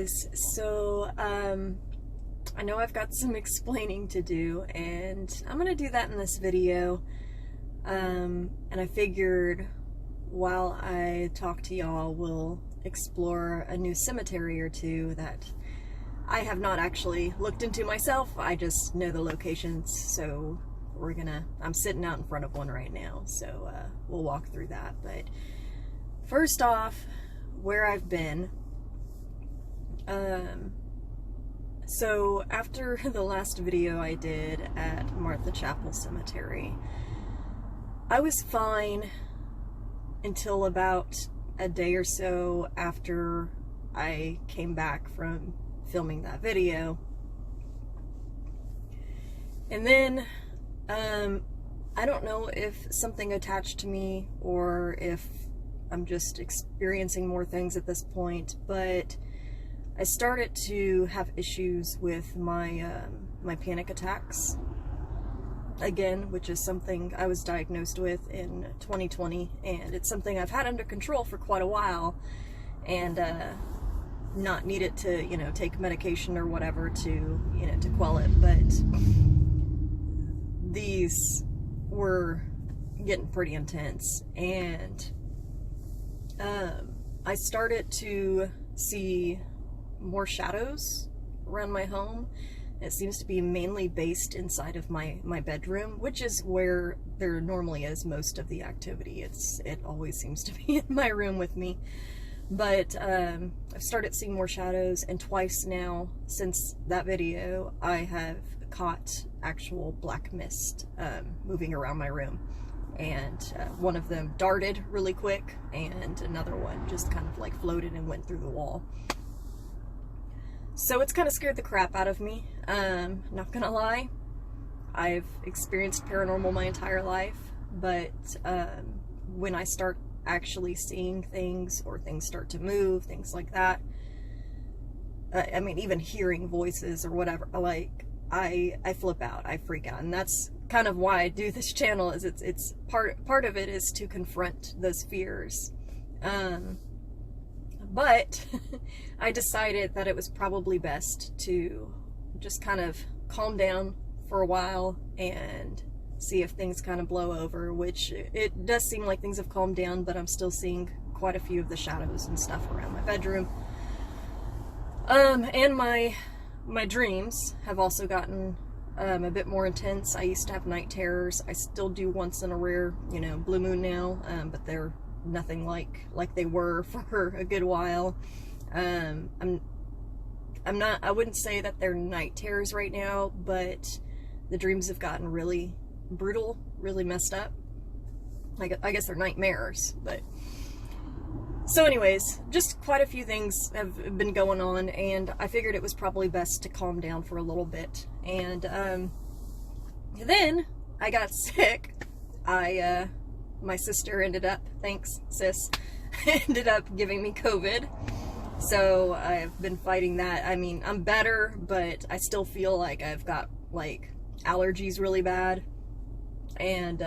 guys, so I know I've got some explaining to do, and I'm gonna do that in this video. And I figured while I talk to y'all, we'll explore a new cemetery or two that I have not actually looked into myself. I just know the locations, so I'm sitting out in front of one right now, so we'll walk through that. But first off, where I've been. So after the last video I did at Martha Chapel Cemetery, I was fine until about a day or so after I came back from filming that video. And then, I don't know if something attached to me or if I'm just experiencing more things at this point, but I started to have issues with my my panic attacks again, which is something I was diagnosed with in 2020, and it's something I've had under control for quite a while, and not needed to, take medication or whatever to, to quell it, but these were getting pretty intense, and I started to see more shadows around my home. It seems to be mainly based inside of my bedroom, which is where there normally is most of the activity. It always seems to be in my room with me. But I've started seeing more shadows, and twice now since that video I have caught actual black mist moving around my room. And one of them darted really quick, and another one just kind of like floated and went through the wall. So it's kind of scared the crap out of me. Not gonna lie, I've experienced paranormal my entire life, but when I start actually seeing things, or things start to move, things like that, I mean, even hearing voices or whatever, like, I flip out, I freak out, and that's kind of why I do this channel. Is it's part of it is to confront those fears. But I decided that it was probably best to just kind of calm down for a while and see if things kind of blow over, which it does seem like things have calmed down, but I'm still seeing quite a few of the shadows and stuff around my bedroom. And my dreams have also gotten a bit more intense. I used to have night terrors. I still do once in a rare, blue moon now, but they're nothing like they were for a good while. I wouldn't say that they're night terrors right now, but the dreams have gotten really brutal, really messed up. I guess they're nightmares, but so anyways, just quite a few things have been going on, and I figured it was probably best to calm down for a little bit. And then I got sick. My sister ended up, thanks sis, ended up giving me COVID. So I've been fighting that. I mean, I'm better, but I still feel like I've got like allergies really bad. And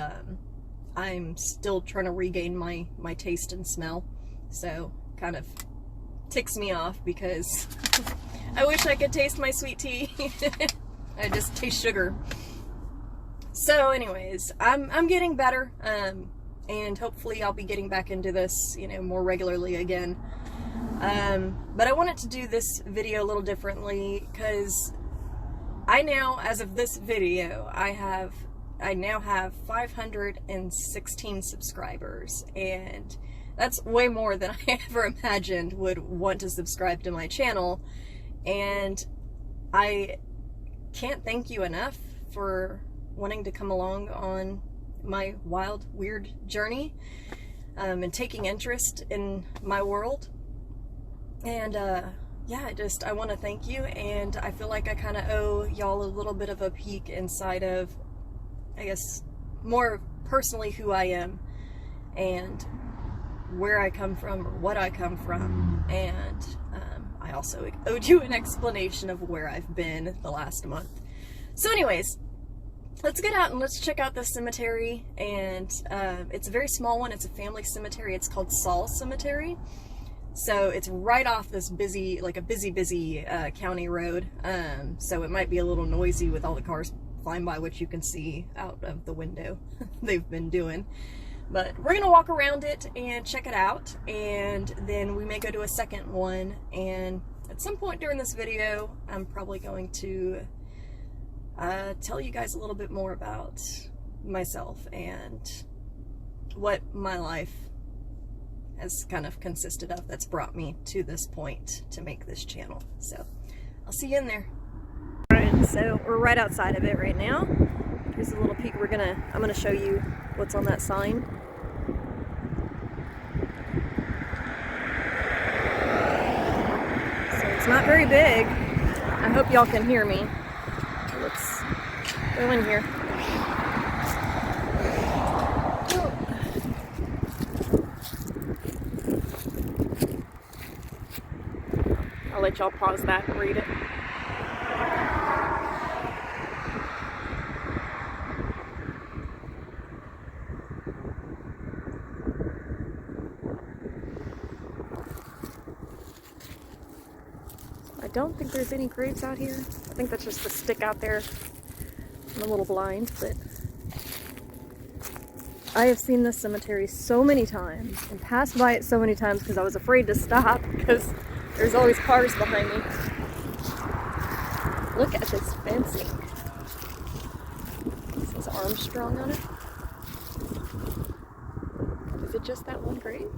I'm still trying to regain my taste and smell. So kind of ticks me off because I wish I could taste my sweet tea. I just taste sugar. So anyways, I'm getting better. And hopefully I'll be getting back into this, more regularly again. But I wanted to do this video a little differently because I now, as of this video, I now have 516 subscribers, and that's way more than I ever imagined would want to subscribe to my channel. And I can't thank you enough for wanting to come along on my wild, weird journey, and taking interest in my world. And yeah, I want to thank you, and I feel like I kind of owe y'all a little bit of a peek inside of, I guess, more personally who I am, and where I come from, or what I come from. And I also owed you an explanation of where I've been the last month. So anyways, let's get out and let's check out this cemetery. And it's a very small one. It's a family cemetery. It's called Saul Cemetery. So it's right off this busy, like a busy county road. So it might be a little noisy with all the cars flying by, which you can see out of the window. They've been doing. But we're gonna walk around it and check it out, and then we may go to a second one. And at some point during this video, I'm probably going to tell you guys a little bit more about myself and what my life has kind of consisted of that's brought me to this point to make this channel. So I'll see you in there. Alright, so we're right outside of it right now. Here's a little peek. I'm gonna show you what's on that sign. So it's not very big. I hope y'all can hear me. Let's go in here. I'll let y'all pause that and read it. I don't think there's any graves out here. I think that's just the stick out there. I'm a little blind, but I have seen this cemetery so many times and passed by it so many times because I was afraid to stop because there's always cars behind me. Look at this fencing. It says Armstrong on it. Is it just that one grave?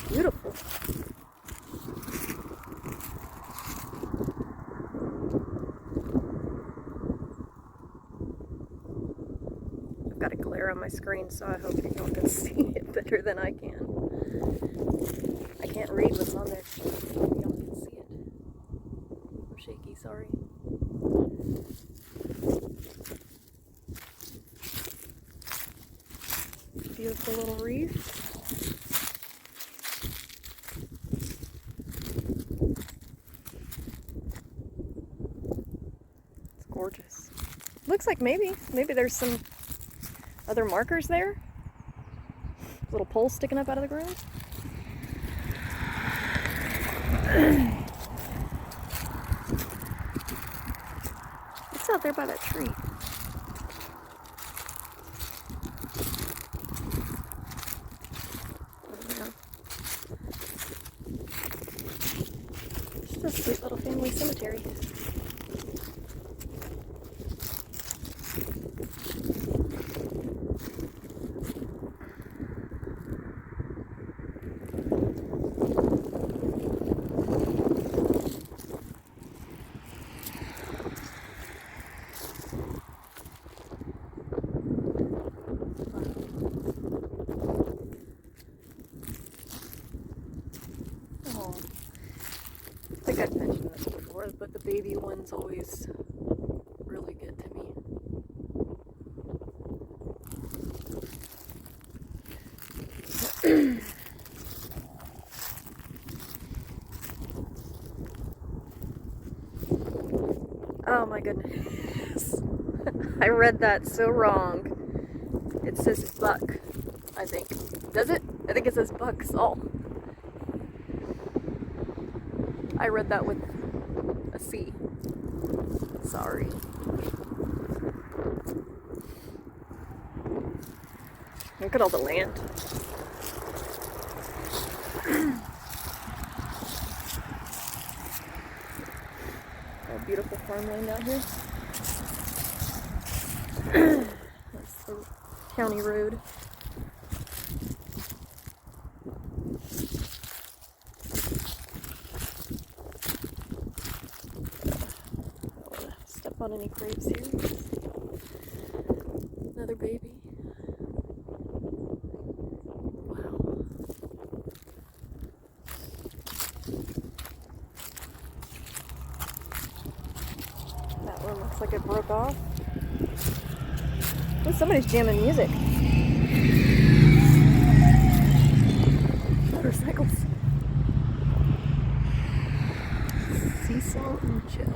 Beautiful. I've got a glare on my screen, so I hope you all can see it better than I can. I can't read what's on there. Y'all can see it. I'm shaky, sorry. Beautiful little wreath. It's gorgeous. Looks like maybe there's some other markers there. Little pole sticking up out of the ground. What's out there by that tree? It's just a sweet little family cemetery. I think I've mentioned this before, but the baby ones always really get to me. Oh my goodness. I read that so wrong. It says buck, I think. Does it? I think it says buck Saul. I read that with a C. Sorry. Look at all the land. A beautiful farmland out here. That's the county road. On any graves here. Another baby. Wow. That one looks like it broke off. Oh, somebody's jamming music. Motorcycles. Saul and Joe.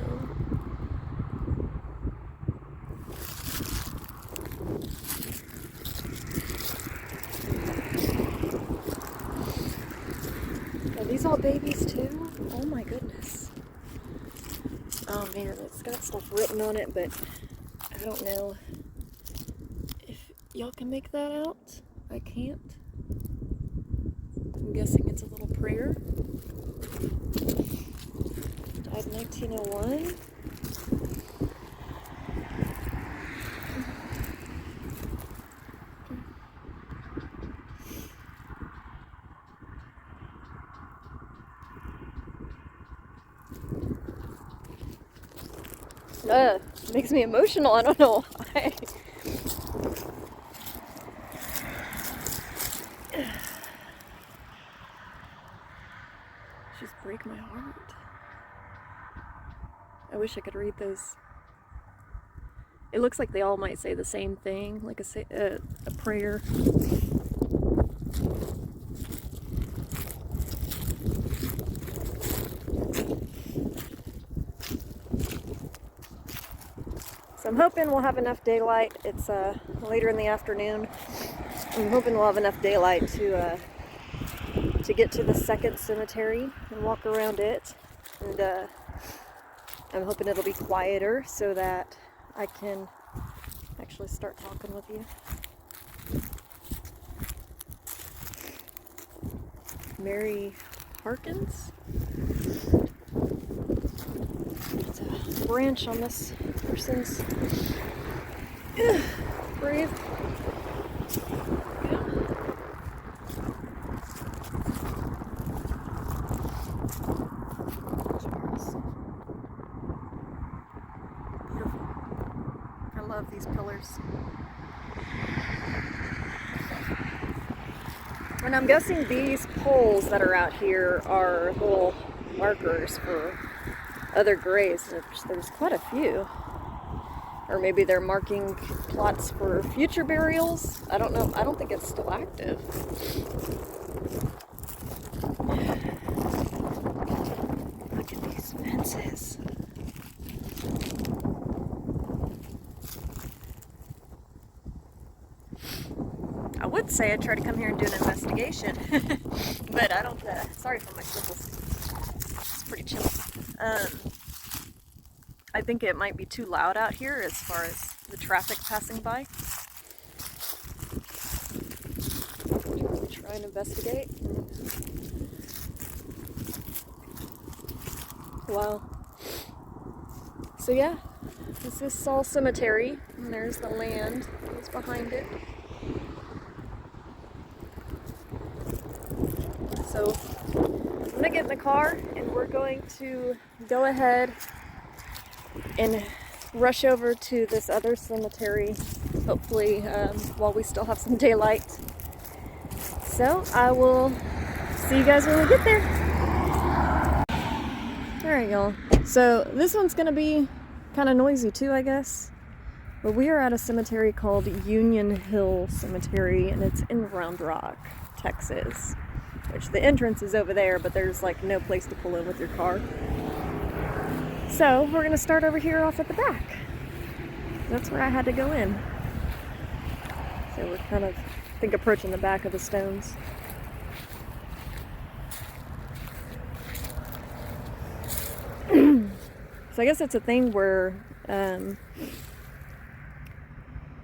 all babies too? Oh my goodness. Oh man, it's got stuff written on it, but I don't know if y'all can make that out. I can't. I'm guessing it's a little prayer. Died in 1901. Makes me emotional. I don't know why. Just break my heart. I wish I could read those. It looks like they all might say the same thing, like a prayer. So I'm hoping we'll have enough daylight. It's later in the afternoon. I'm hoping we'll have enough daylight to get to the second cemetery and walk around it. And I'm hoping it'll be quieter so that I can actually start talking with you. Mary Harkins. It's a branch on this person's grave. I love these pillars. And I'm guessing these poles that are out here are little markers for other graves. There's quite a few. Or maybe they're marking plots for future burials. I don't know. I don't think it's still active. Look at these fences. I would say I'd try to come here and do an investigation, but I don't, sorry for my sniffles. It's pretty chill. I think it might be too loud out here as far as the traffic passing by. Try and investigate. Wow. So yeah, this is Saul Cemetery, and there's the land that's behind it. So I'm gonna get in the car and we're going to go ahead and rush over to this other cemetery, hopefully while we still have some daylight. So I will see you guys when we get there. Alright y'all, so this one's gonna be kind of noisy too, I guess. But we are at a cemetery called Union Hill Cemetery, and it's in Round Rock, Texas. Which the entrance is over there, but there's like no place to pull in with your car. So we're gonna start over here off at the back. That's where I had to go in. So we're kind of, I think, approaching the back of the stones. So I guess it's a thing where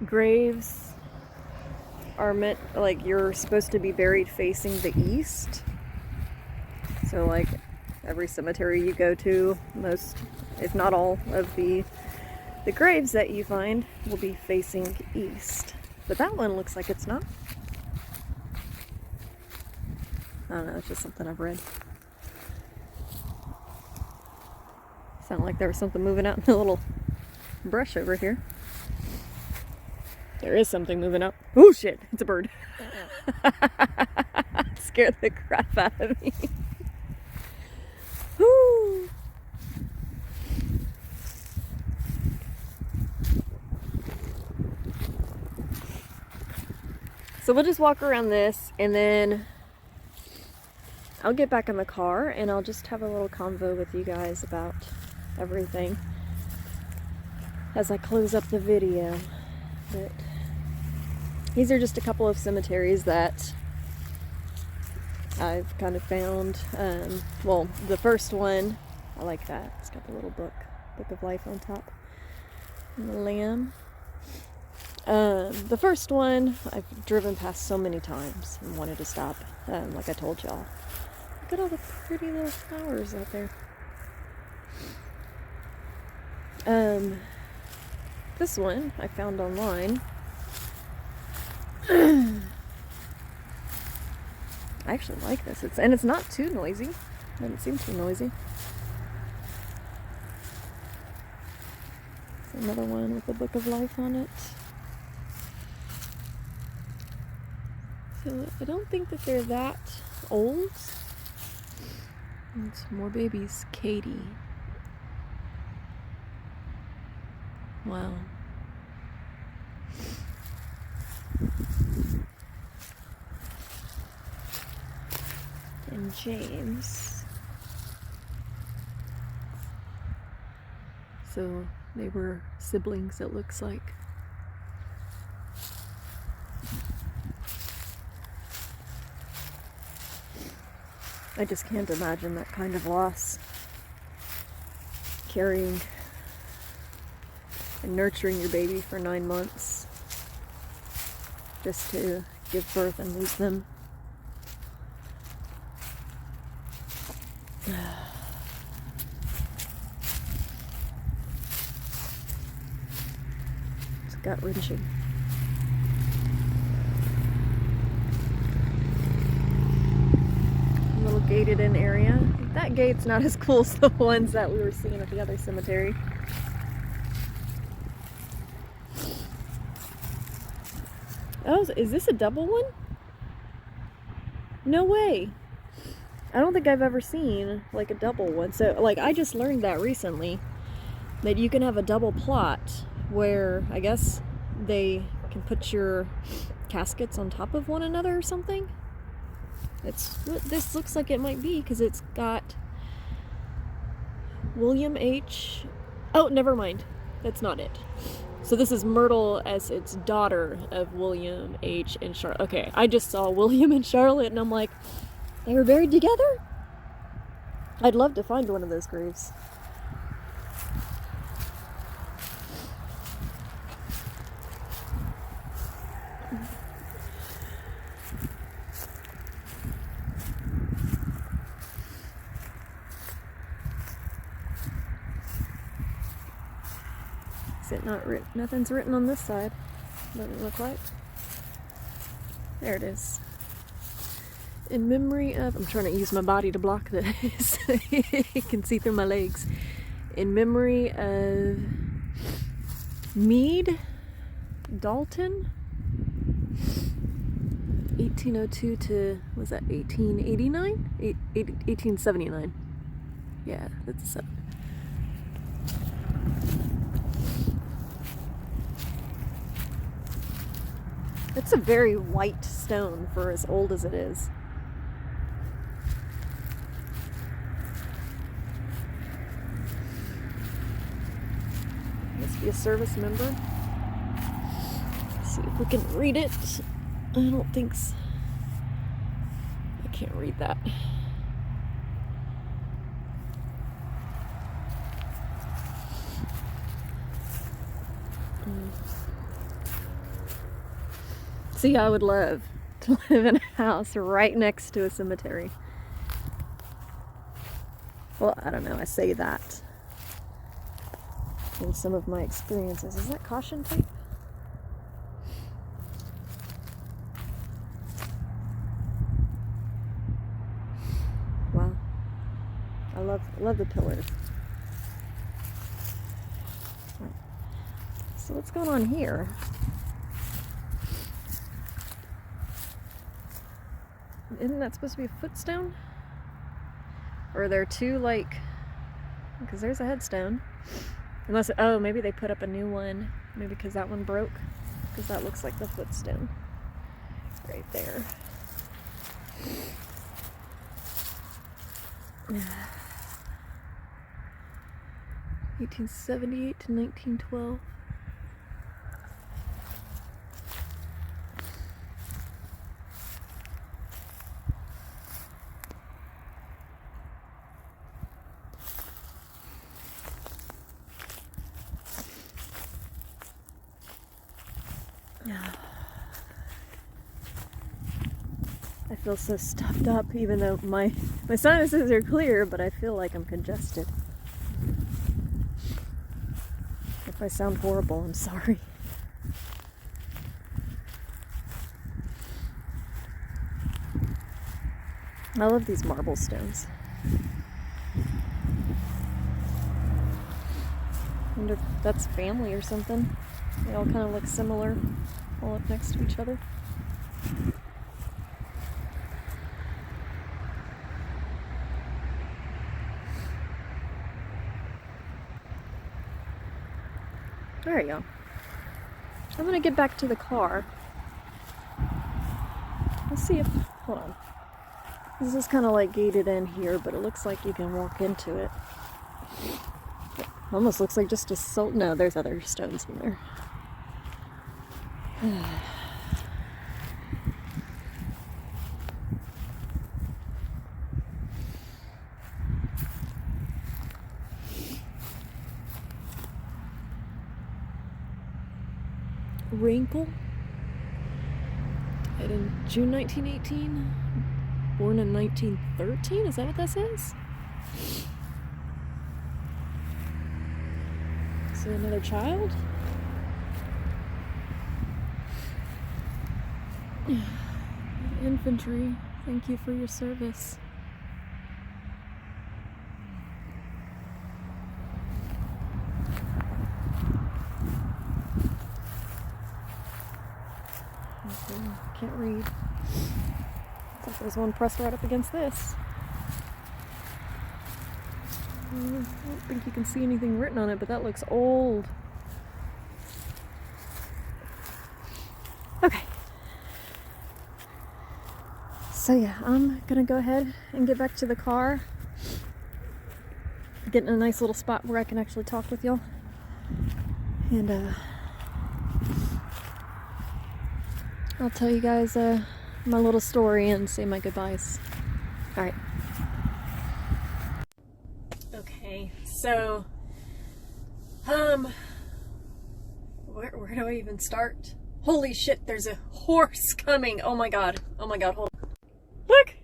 graves are meant, like, you're supposed to be buried facing the east. So like every cemetery you go to, most, if not all, of the graves that you find will be facing east. But that one looks like it's not. I don't know, it's just something I've read. Sounded like there was something moving out in the little brush over here. There is something moving up. Oh shit, it's a bird. Scared the crap out of me. Woo. So we'll just walk around this and then I'll get back in the car and I'll just have a little convo with you guys about everything as I close up the video. But these are just a couple of cemeteries that I've kind of found. Well, the first one, I like that. It's got the little book of life on top. And the lamb. The first one I've driven past so many times and wanted to stop. Like I told y'all. Look at all the pretty little flowers out there. This one I found online. I actually like this. It's not too noisy. It doesn't seem too noisy. It's another one with the book of life on it. So I don't think that they're that old. And some more babies. Katie. Wow. And James. So they were siblings, it looks like. I just can't imagine that kind of loss. Carrying and nurturing your baby for 9 months just to give birth and lose them. It's gut-wrenching. A little gated-in area. That gate's not as cool as the ones that we were seeing at the other cemetery. Oh, is this a double one? No way. I don't think I've ever seen like a double one. So like I just learned that recently, that you can have a double plot where I guess they can put your caskets on top of one another or something. It's what this looks like it might be, because it's got William H. Oh, never mind. That's not it. So this is Myrtle as its daughter of William H. and Charlotte. Okay, I just saw William and Charlotte and I'm like, they were buried together? I'd love to find one of those graves. Is it not written? Nothing's written on this side. Doesn't look like. There it is. In memory of... I'm trying to use my body to block this. You can see through my legs. In memory of Meade Dalton. 1802 to... was that 1889? 1879. Yeah, that's a 7. It's a very white stone for as old as it is. Must be a service member. Let's see if we can read it. I don't think so. I can't read that. See, I would love to live in a house right next to a cemetery. Well, I don't know, I say that in some of my experiences. Is that caution tape? Wow. I love the pillars. So what's going on here? Isn't that supposed to be a footstone? Or are there two, like... because there's a headstone. Unless... oh, maybe they put up a new one. Maybe because that one broke. Because that looks like the footstone. Right there. 1878 to 1912. I feel so stuffed up, even though my sinuses are clear, but I feel like I'm congested. If I sound horrible, I'm sorry. I love these marble stones. I wonder if that's family or something. They all kind of look similar, all up next to each other. There you go. I'm gonna get back to the car. Let's see if, hold on. This is kind of like gated in here, but it looks like you can walk into it. It almost looks like just a no, there's other stones in there. Wrinkle. Died in June 1918. Born in 1913? Is that what that says? Is it another child? Infantry, thank you for your service. Okay, can't read. Looks like there's one pressed right up against this. I don't think you can see anything written on it, but that looks old. Okay. So yeah, I'm gonna go ahead and get back to the car. Get in a nice little spot where I can actually talk with y'all. And I'll tell you guys my little story and say my goodbyes. Alright. Okay, so where do I even start? Holy shit, there's a horse coming. Oh my god, hold on. Look!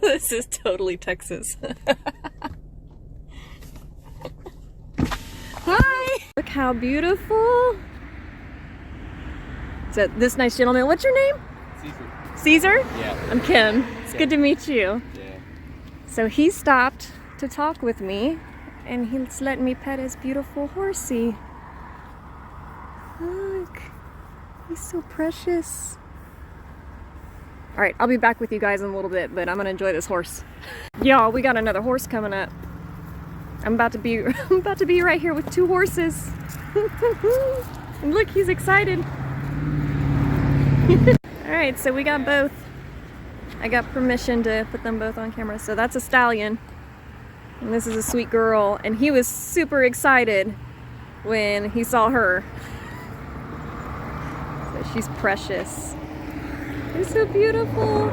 This is totally Texas. Hi! Look how beautiful. So this nice gentleman, what's your name? Caesar. Caesar? Yeah. I'm Kim. It's good to meet you. Yeah. So he stopped to talk with me and he's letting me pet his beautiful horsey. Look, he's so precious. All right, I'll be back with you guys in a little bit, but I'm gonna enjoy this horse. Y'all, we got another horse coming up. I'm about to be right here with two horses. And look, he's excited. All right, so we got both. I got permission to put them both on camera. So that's a stallion, and this is a sweet girl. And he was super excited when he saw her. So she's precious. You're so beautiful.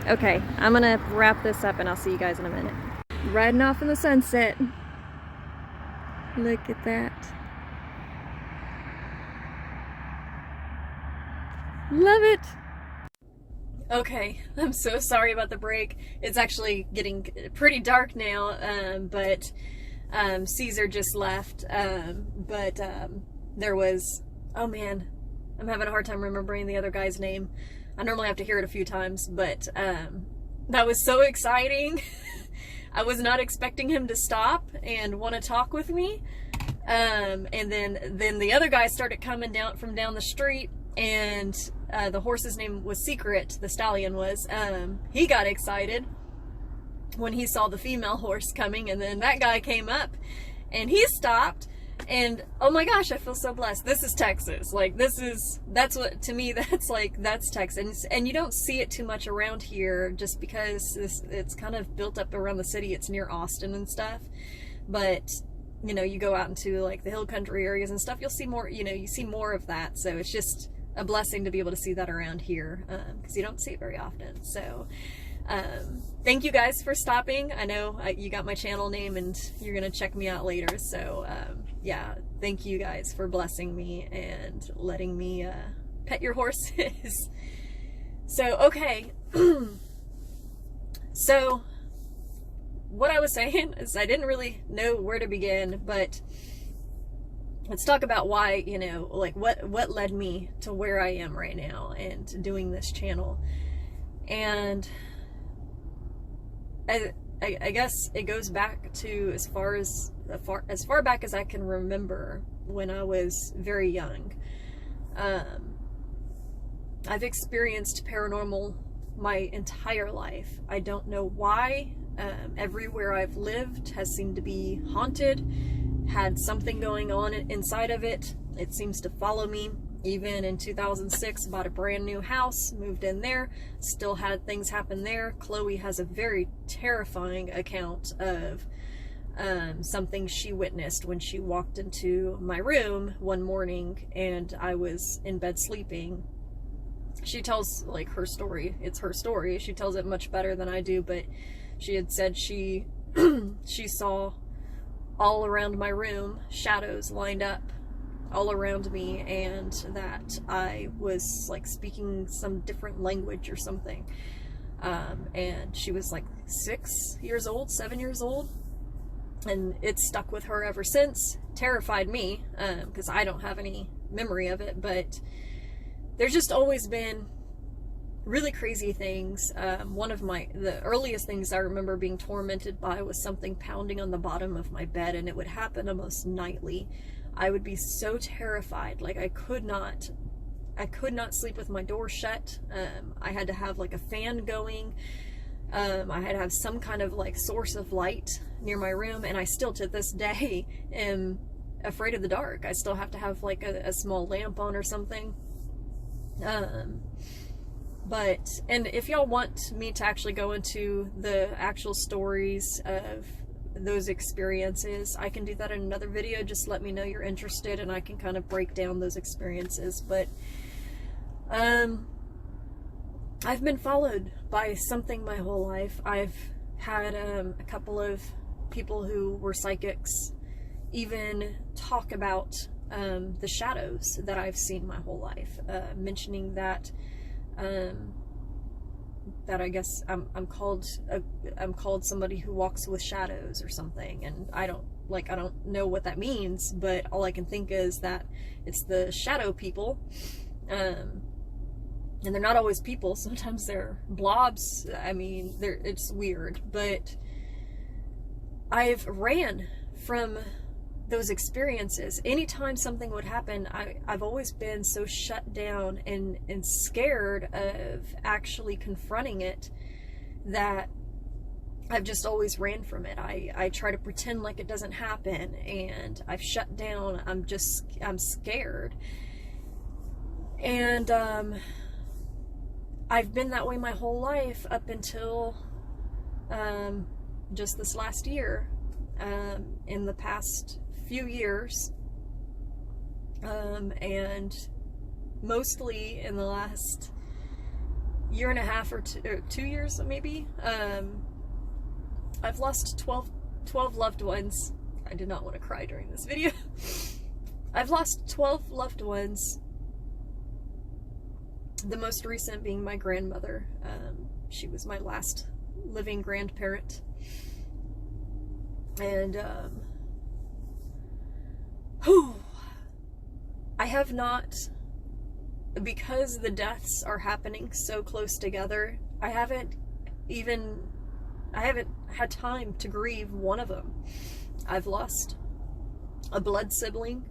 Okay, I'm gonna wrap this up and I'll see you guys in a minute. Riding off in the sunset. Look at that. Love it. Okay, I'm so sorry about the break. It's actually getting pretty dark now, but Caesar just left. There was, oh man, I'm having a hard time remembering the other guy's name. I normally have to hear it a few times, but that was so exciting. I was not expecting him to stop and want to talk with me. And then the other guy started coming down from down the street, and the horse's name was Secret, the stallion was. He got excited when he saw the female horse coming, and then that guy came up and he stopped. And oh my gosh, I feel so blessed. This is Texas. Like, that's what, to me, that's Texas. And you don't see it too much around here just because it's kind of built up around the city. It's near Austin and stuff. But, you know, you go out into like the hill country areas and stuff, you'll see more, you know, you see more of that. So it's just a blessing to be able to see that around here, because you don't see it very often. So Thank you guys for stopping. I know you got my channel name and you're gonna check me out later, so yeah, thank you guys for blessing me and letting me pet your horses. So okay, so what I was saying is I didn't really know where to begin, but let's talk about why, you know, like what led me to where I am right now and doing this channel. And I guess it goes back to as far back as I can remember, when I was very young. I've experienced paranormal my entire life. I don't know why. Everywhere I've lived has seemed to be haunted, had something going on inside of it. It seems to follow me. Even in 2006, bought a brand new house, moved in there, still had things happen there. Chloe has a very terrifying account of something she witnessed when she walked into my room one morning and I was in bed sleeping. She tells like her story. It's her story. She tells it much better than I do, but she had said she she saw all around my room shadows lined up all around me, and that I was like speaking some different language or something. And she was like 6 years old, 7 years old, and it stuck with her ever since. Terrified me, because I don't have any memory of it, but there's just always been really crazy things. One of the earliest things I remember being tormented by was something pounding on the bottom of my bed, and it would happen almost nightly. I would be so terrified, like I could not sleep with my door shut. I had to have like a fan going. I had to have some kind of like source of light near my room, and I still to this day am afraid of the dark. I still have to have like a small lamp on or something. But, and if y'all want me to actually go into the actual stories of those experiences, I can do that in another video. Just let me know you're interested and I can kind of break down those experiences. But I've been followed by something my whole life. I've had a couple of people who were psychics even talk about the shadows that I've seen my whole life, mentioning that that I guess I'm called somebody who walks with shadows or something, and I don't know what that means, but all I can think is that it's the shadow people, and they're not always people. Sometimes they're blobs. I mean, it's weird, but I've ran from those experiences. Anytime something would happen, I've always been so shut down and scared of actually confronting it that I've just always ran from it. I try to pretend like it doesn't happen, and I've shut down. I'm scared. And I've been that way my whole life up until just this last year. In the past few years, and mostly in the last year and a half or 2 years maybe, I've lost 12 loved ones. I did not want to cry during this video. I've lost 12 loved ones, the most recent being my grandmother. She was my last living grandparent. And I have not, because the deaths are happening so close together, I haven't had time to grieve one of them. I've lost a blood sibling,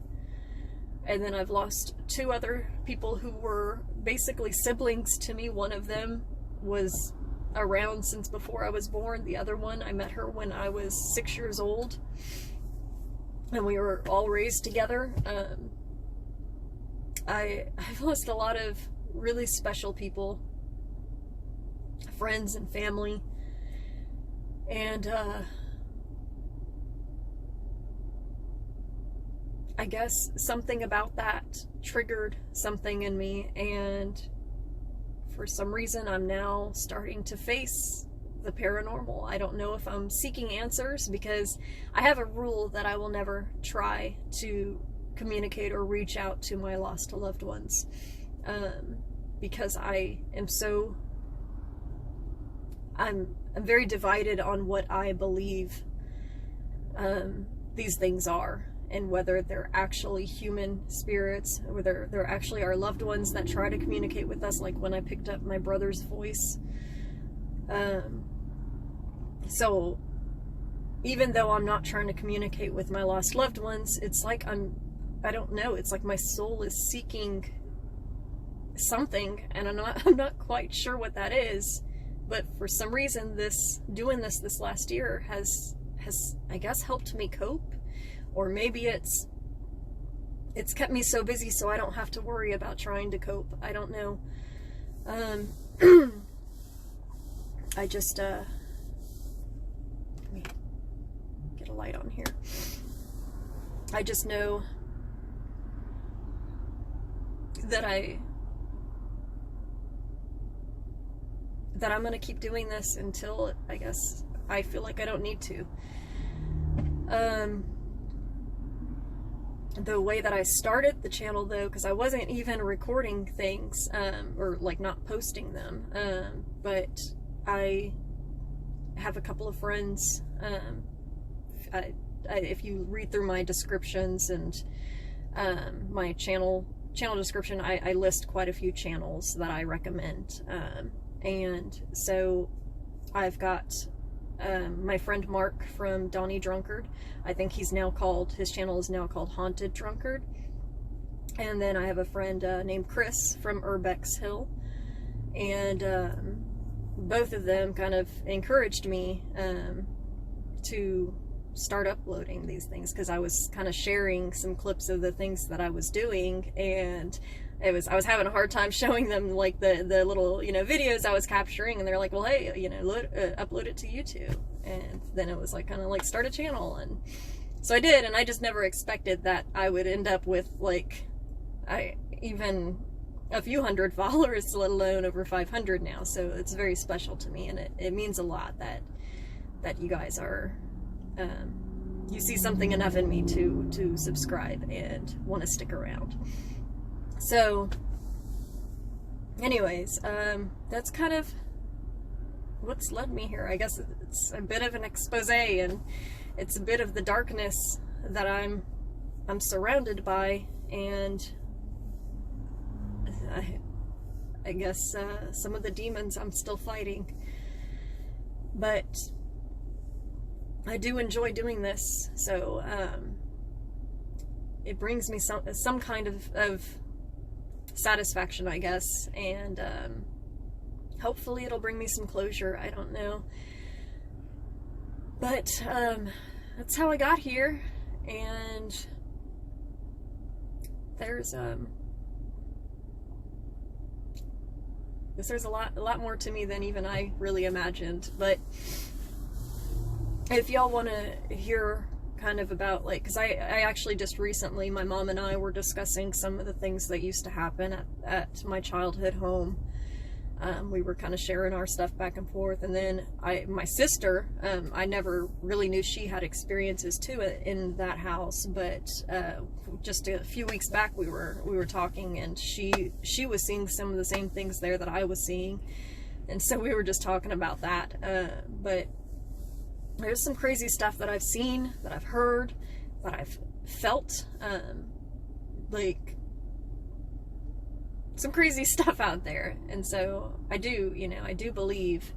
and then I've lost 2 other people who were basically siblings to me. One of them was around since before I was born. The other one, I met her when I was 6 years old, and we were all raised together. I've lost a lot of really special people, friends and family, and I guess something about that triggered something in me, and for some reason, I'm now starting to face the paranormal. I don't know if I'm seeking answers, because I have a rule that I will never try to communicate or reach out to my lost loved ones, because I am so, I'm very divided on what I believe these things are, and whether they're actually human spirits, or whether they're actually our loved ones that try to communicate with us, like when I picked up my brother's voice. So even though I'm not trying to communicate with my lost loved ones, it's like I don't know, it's like my soul is seeking something, and I'm not quite sure what that is. But for some reason, doing this last year has I guess helped me cope, or maybe it's kept me so busy so I don't have to worry about trying to cope. I don't know. I just let me get a light on here. I just know that I'm going to keep doing this until, I guess, I feel like I don't need to. The way that I started the channel, though, because I wasn't even recording things, or like not posting them, but I have a couple of friends, if you read through my descriptions and my channel description, I list quite a few channels that I recommend, and so I've got my friend Mark from Donnie Drunkard. I think his channel is now called Haunted Drunkard. And then I have a friend named Chris from Urbex Hill, and both of them kind of encouraged me to start uploading these things, because I was kind of sharing some clips of the things that I was doing, and I was having a hard time showing them like the little, videos I was capturing, and they're like, well, hey, upload it to YouTube. And then it was like kind of like start a channel, and so I did, and I just never expected that I would end up with like even a few hundred followers, let alone over 500 now. So it's very special to me, and it means a lot that you guys are you see something enough in me to subscribe and want to stick around. So anyways, that's kind of what's led me here. I guess it's a bit of an expose, and it's a bit of the darkness that I'm surrounded by, and I guess some of the demons I'm still fighting. But I do enjoy doing this, so it brings me some kind of satisfaction, I guess, and hopefully it'll bring me some closure. I don't know, but that's how I got here, and there's a lot more to me than even I really imagined. But if y'all want to hear kind of about, like, because I actually just recently, my mom and I were discussing some of the things that used to happen at my childhood home. We were kind of sharing our stuff back and forth, and then my sister, I never really knew she had experiences too in that house, but just a few weeks back we were talking, and she was seeing some of the same things there that I was seeing, and so we were just talking about that. But there's some crazy stuff that I've seen, that I've heard, that I've felt, like some crazy stuff out there. And so I believe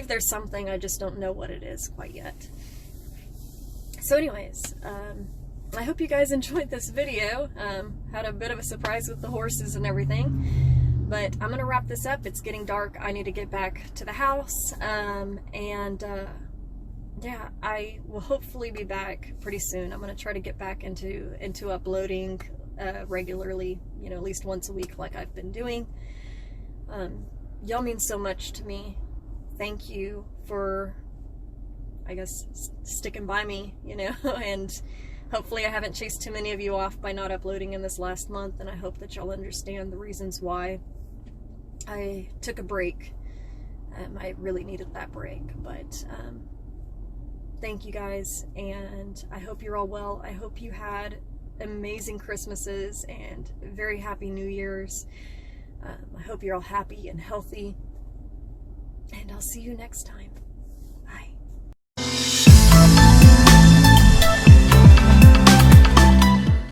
there's something, I just don't know what it is quite yet. So anyways, I hope you guys enjoyed this video. Had a bit of a surprise with the horses and everything, but I'm gonna wrap this up. It's getting dark. I need to get back to the house, yeah, I will hopefully be back pretty soon. I'm gonna try to get back into uploading regularly, at least once a week like I've been doing. Y'all mean so much to me. Thank you for, I guess, sticking by me, and hopefully I haven't chased too many of you off by not uploading in this last month, and I hope that y'all understand the reasons why. I took a break. I really needed that break, but thank you guys, and I hope you're all well. I hope you had amazing Christmases and very happy New Year's. I hope you're all happy and healthy, and I'll see you next time.